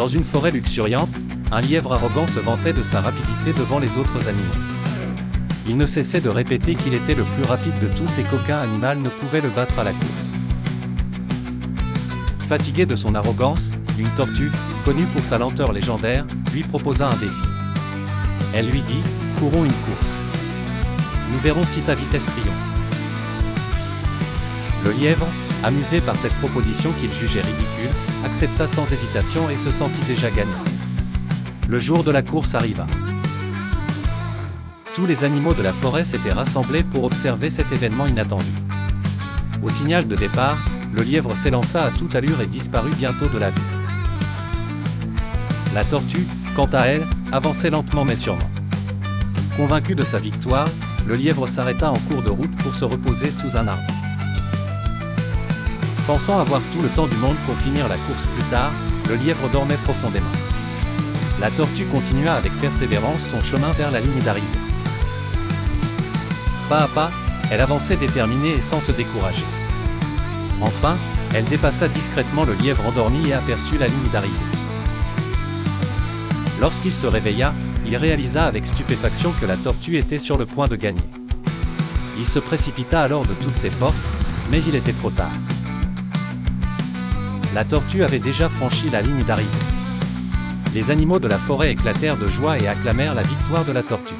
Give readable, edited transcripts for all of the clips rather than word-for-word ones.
Dans une forêt luxuriante, un lièvre arrogant se vantait de sa rapidité devant les autres animaux. Il ne cessait de répéter qu'il était le plus rapide de tous et qu'aucun animal ne pouvait le battre à la course. Fatigué de son arrogance, une tortue, connue pour sa lenteur légendaire, lui proposa un défi. Elle lui dit « Courons une course. Nous verrons si ta vitesse triomphe. » Le lièvre, amusé par cette proposition qu'il jugeait ridicule, accepta sans hésitation et se sentit déjà gagnant. Le jour de la course arriva. Tous les animaux de la forêt s'étaient rassemblés pour observer cet événement inattendu. Au signal de départ, le lièvre s'élança à toute allure et disparut bientôt de la vue. La tortue, quant à elle, avançait lentement mais sûrement. Convaincu de sa victoire, le lièvre s'arrêta en cours de route pour se reposer sous un arbre. Pensant avoir tout le temps du monde pour finir la course plus tard, le lièvre dormait profondément. La tortue continua avec persévérance son chemin vers la ligne d'arrivée. Pas à pas, elle avançait déterminée et sans se décourager. Enfin, elle dépassa discrètement le lièvre endormi et aperçut la ligne d'arrivée. Lorsqu'il se réveilla, il réalisa avec stupéfaction que la tortue était sur le point de gagner. Il se précipita alors de toutes ses forces, mais il était trop tard. La tortue avait déjà franchi la ligne d'arrivée. Les animaux de la forêt éclatèrent de joie et acclamèrent la victoire de la tortue.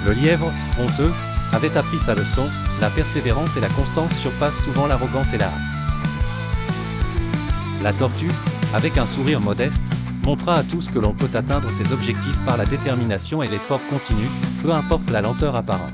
Le lièvre, honteux, avait appris sa leçon, la persévérance et la constance surpassent souvent l'arrogance et la hâte. La tortue, avec un sourire modeste, montra à tous que l'on peut atteindre ses objectifs par la détermination et l'effort continu, peu importe la lenteur apparente.